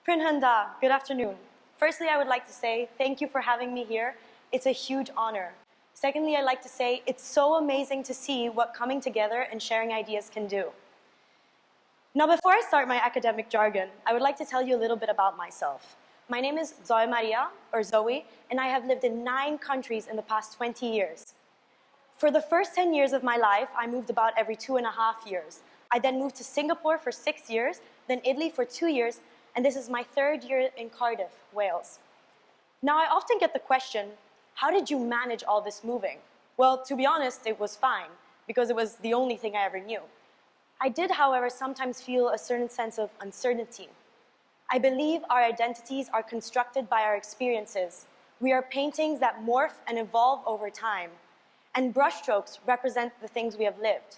Prinhanda, good afternoon. Firstly, I would like to say thank you for having me here. It's a huge honor. Secondly, I'd like to say it's so amazing to see what coming together and sharing ideas can do. Now, before I start my academic jargon, I would like to tell you a little bit about myself. My name is Zoe Maria, or Zoe, and I have lived in 9 countries in the past 20 years. For the first 10 years of my life, I moved about every 2.5 years. I then moved to Singapore for 6 years, then Italy for 2 years, and this is my 3rd year in Cardiff, Wales. Now, I often get the question, how did you manage all this moving? Well, to be honest, it was fine, because it was the only thing I ever knew. I did, however, sometimes feel a certain sense of uncertainty. I believe our identities are constructed by our experiences. We are paintings that morph and evolve over time, and brushstrokes represent the things we have lived.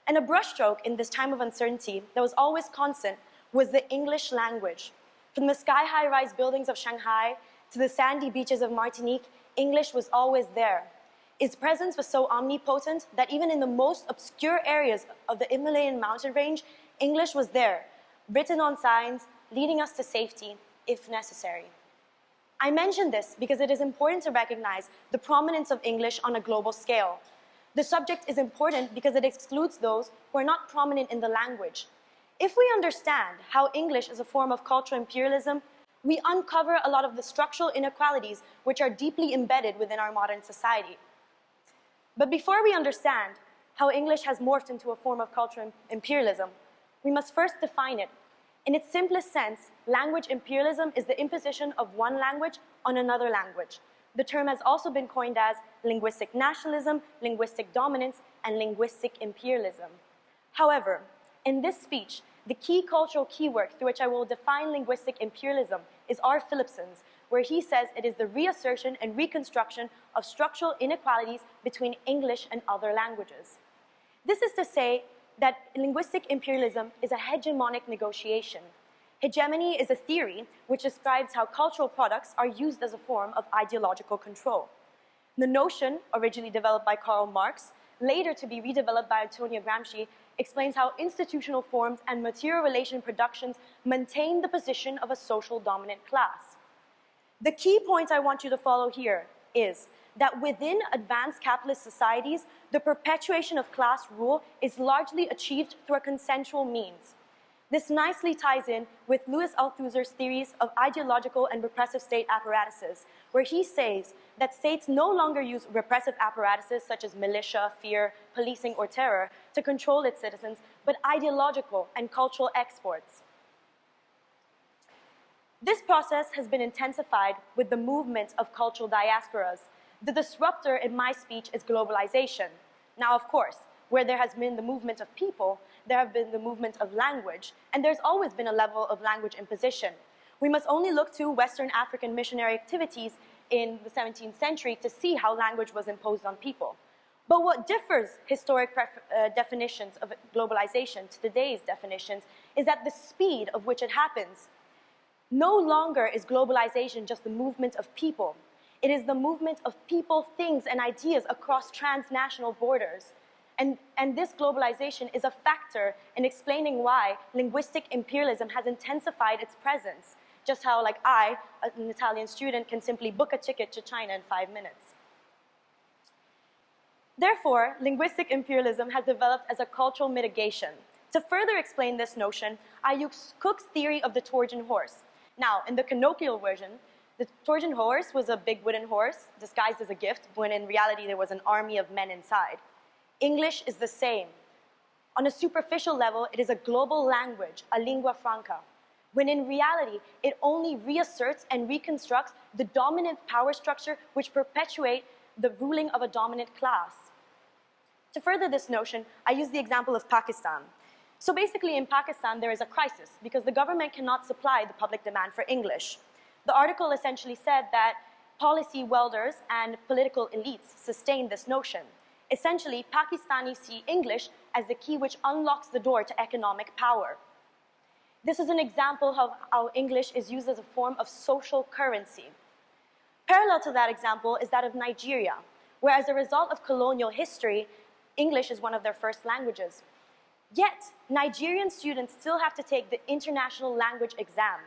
And a brushstroke in this time of uncertainty that was always constant was the English language. From the sky-high rise buildings of Shanghai to the sandy beaches of Martinique, English was always there. Its presence was so omnipotent that even in the most obscure areas of the Himalayan mountain range, English was there, written on signs, leading us to safety, if necessary. I mention this because it is important to recognize the prominence of English on a global scale. The subject is important because it excludes those who are not prominent in the language. If we understand how English is a form of cultural imperialism, we uncover a lot of the structural inequalities which are deeply embedded within our modern society. But before we understand how English has morphed into a form of cultural imperialism, we must first define it. In its simplest sense, language imperialism is the imposition of one language on another language. The term has also been coined as linguistic nationalism, linguistic dominance, and linguistic imperialism. However, in this speech, the key cultural keyword through which I will define linguistic imperialism is R. Philipson's, where he says it is the reassertion and reconstruction of structural inequalities between English and other languages. This is to say that linguistic imperialism is a hegemonic negotiation. Hegemony is a theory which describes how cultural products are used as a form of ideological control. The notion, originally developed by Karl Marx, later to be redeveloped by Antonio Gramsci, explains how institutional forms and material relation productions maintain the position of a social dominant class. The key point I want you to follow here is that within advanced capitalist societies, the perpetuation of class rule is largely achieved through a consensual means. This nicely ties in with Louis Althusser's theories of ideological and repressive state apparatuses, where he says that states no longer use repressive apparatuses such as militia, fear, policing, or terror to control its citizens, but ideological and cultural exports. This process has been intensified with the movement of cultural diasporas. The disruptor in my speech is globalization. Now, of course, where there has been the movement of people, there have been the movement of language, and there's always been a level of language imposition. We must only look to Western African missionary activities in the 17th century to see how language was imposed on people. But what differs historic definitions of globalization to today's definitions is that the speed of which it happens. No longer is globalization just the movement of people. It is the movement of people, things, and ideas across transnational borders. And this globalization is a factor in explaining why linguistic imperialism has intensified its presence, just how, like I, an Italian student, can simply book a ticket to China in 5 minutes. Therefore, linguistic imperialism has developed as a cultural mitigation. To further explain this notion, I use Cook's theory of the Trojan horse. Now, in the colloquial version, the Trojan horse was a big wooden horse disguised as a gift, when in reality there was an army of men inside. English is the same. On a superficial level, it is a global language, a lingua franca, when in reality, it only reasserts and reconstructs the dominant power structure which perpetuate the ruling of a dominant class. To further this notion, I use the example of Pakistan. So basically, in Pakistan, there is a crisis because the government cannot supply the public demand for English. The article essentially said that policy welders and political elites sustain this notion. Essentially, Pakistanis see English as the key which unlocks the door to economic power. This is an example of how English is used as a form of social currency. Parallel to that example is that of Nigeria, where as a result of colonial history, English is one of their first languages. Yet, Nigerian students still have to take the international language exam.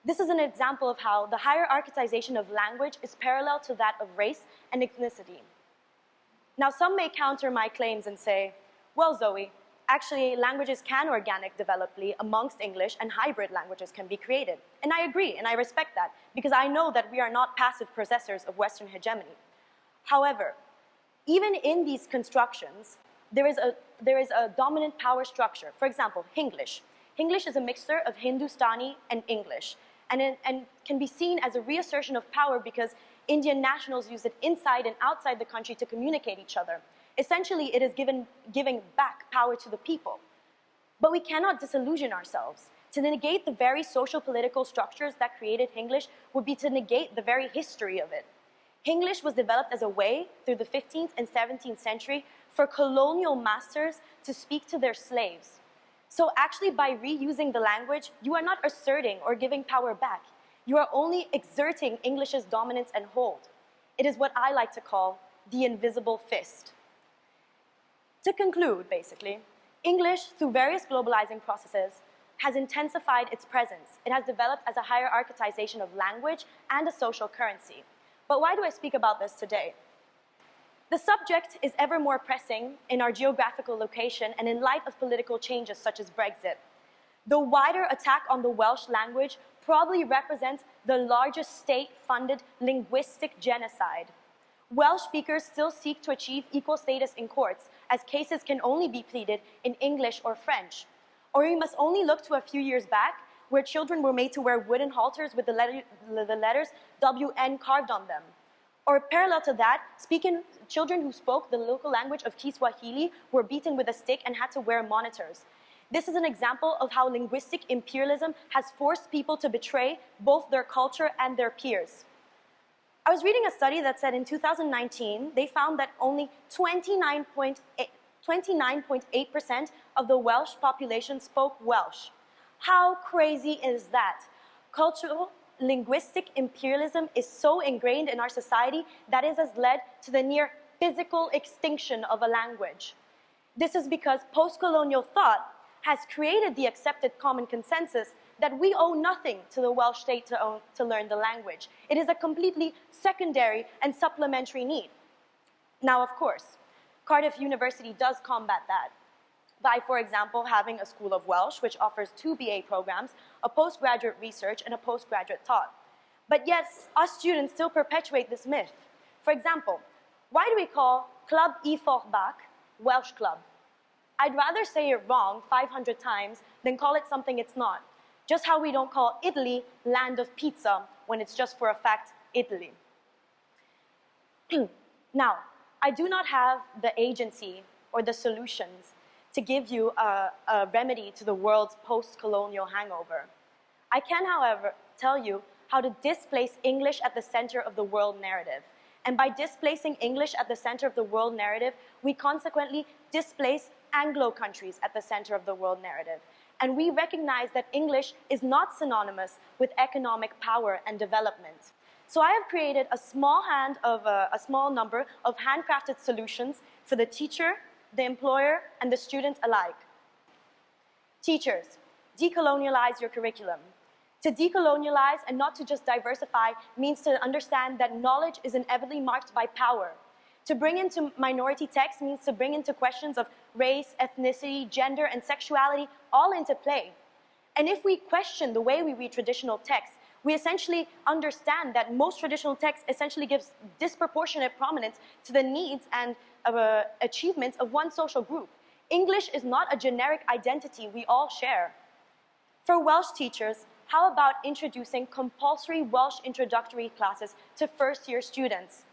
This is an example of how the hierarchization of language is parallel to that of race and ethnicity. Now, some may counter my claims and say, well, Zoe, actually, languages can organic developly amongst English, and hybrid languages can be created. And I agree, and I respect that, because I know that we are not passive possessors of Western hegemony. However, even in these constructions, there is a dominant power structure. For example, Hinglish. Hinglish is a mixture of Hindustani and English, and can be seen as a reassertion of power because Indian nationals use it inside and outside the country to communicate each other. Essentially, it is giving back power to the people. But we cannot disillusion ourselves. To negate the very social political structures that created Hinglish would be to negate the very history of it. Hinglish was developed as a way, through the 15th and 17th century, for colonial masters to speak to their slaves. So actually, by reusing the language, you are not asserting or giving power back. You are only exerting English's dominance and hold. It is what I like to call the invisible fist. To conclude, basically, English, through various globalizing processes, has intensified its presence. It has developed as a hierarchization of language and a social currency. But why do I speak about this today? The subject is ever more pressing in our geographical location and in light of political changes such as Brexit. The wider attack on the Welsh language probably represents the largest state-funded linguistic genocide. Welsh speakers still seek to achieve equal status in courts, as cases can only be pleaded in English or French. Or we must only look to a few years back, where children were made to wear wooden halters with the letters WN carved on them. Or parallel to that, children who spoke the local language of Kiswahili were beaten with a stick and had to wear monitors. This is an example of how linguistic imperialism has forced people to betray both their culture and their peers. I was reading a study that said in 2019, they found that only 29.8% of the Welsh population spoke Welsh. How crazy is that? Cultural linguistic imperialism is so ingrained in our society that it has led to the near physical extinction of a language. This is because post-colonial thought has created the accepted common consensus that we owe nothing to the Welsh state to learn the language. It is a completely secondary and supplementary need. Now, of course, Cardiff University does combat that by, for example, having a School of Welsh, which offers 2 BA programs, a postgraduate research, and a postgraduate thought. But yes, us students still perpetuate this myth. For example, why do we call Club y Forbach Welsh Club? I'd rather say it wrong 500 times than call it something it's not. Just how we don't call Italy land of pizza when it's just for a fact Italy. Now, I do not have the agency or the solutions to give you a remedy to the world's post-colonial hangover. I can, however, tell you how to displace English at the center of the world narrative. And by displacing English at the center of the world narrative, we consequently displace Anglo countries at the center of the world narrative. And we recognize that English is not synonymous with economic power and development. So I have created a small number of handcrafted solutions for the teacher, the employer, and the student alike. Teachers, decolonialize your curriculum. To decolonialize and not to just diversify means to understand that knowledge is inevitably marked by power. To bring into minority texts means to bring into questions of race, ethnicity, gender, and sexuality all into play. And if we question the way we read traditional texts, we essentially understand that most traditional text essentially gives disproportionate prominence to the needs and achievements of one social group. English is not a generic identity we all share. For Welsh teachers, how about introducing compulsory Welsh introductory classes to first-year students?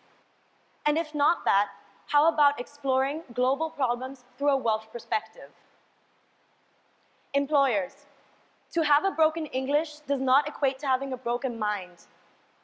And if not that, how about exploring global problems through a Welsh perspective? Employers, to have a broken English does not equate to having a broken mind.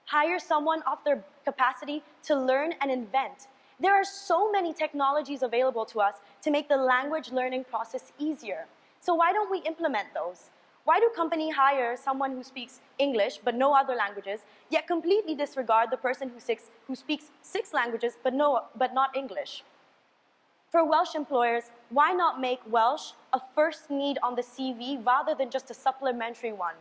Hire someone off their capacity to learn and invent. There are so many technologies available to us to make the language learning process easier. So why don't we implement those? Why do companies hire someone who speaks English but no other languages, yet completely disregard the person who speaks 6 languages but not English? For Welsh employers, why not make Welsh a first need on the CV rather than just a supplementary one?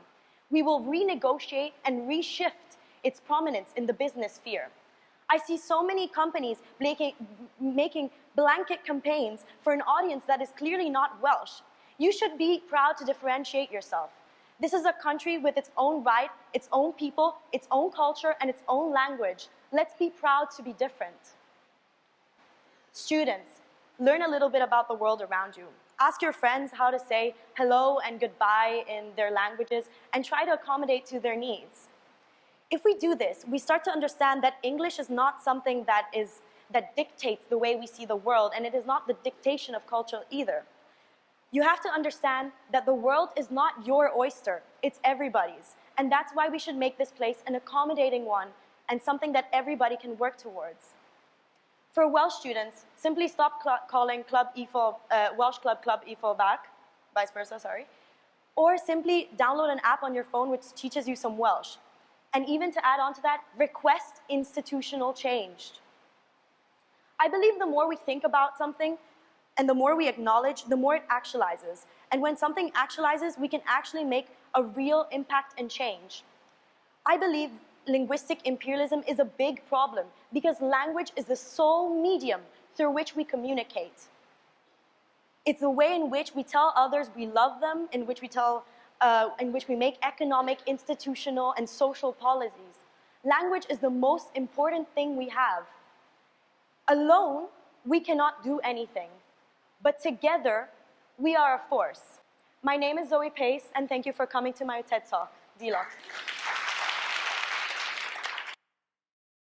We will renegotiate and reshift its prominence in the business sphere. I see so many companies making blanket campaigns for an audience that is clearly not Welsh. You should be proud to differentiate yourself. This is a country with its own right, its own people, its own culture, and its own language. Let's be proud to be different. Students, learn a little bit about the world around you. Ask your friends how to say hello and goodbye in their languages and try to accommodate to their needs. If we do this, we start to understand that English is not something that dictates the way we see the world, and it is not the dictation of culture either. You have to understand that the world is not your oyster, it's everybody's. And that's why we should make this place an accommodating one and something that everybody can work towards. For Welsh students, simply stop calling Welsh Club EFO back, vice versa, sorry. Or simply download an app on your phone which teaches you some Welsh. And even to add on to that, request institutional change. I believe the more we think about something and the more we acknowledge, the more it actualizes. And when something actualizes, we can actually make a real impact and change. I believe linguistic imperialism is a big problem because language is the sole medium through which we communicate. It's the way in which we tell others we love them, in which we make economic, institutional, and social policies. Language is the most important thing we have. Alone, we cannot do anything. But together, we are a force. My name is Zoe Pace, and thank you for coming to my TED Talk. Dilok.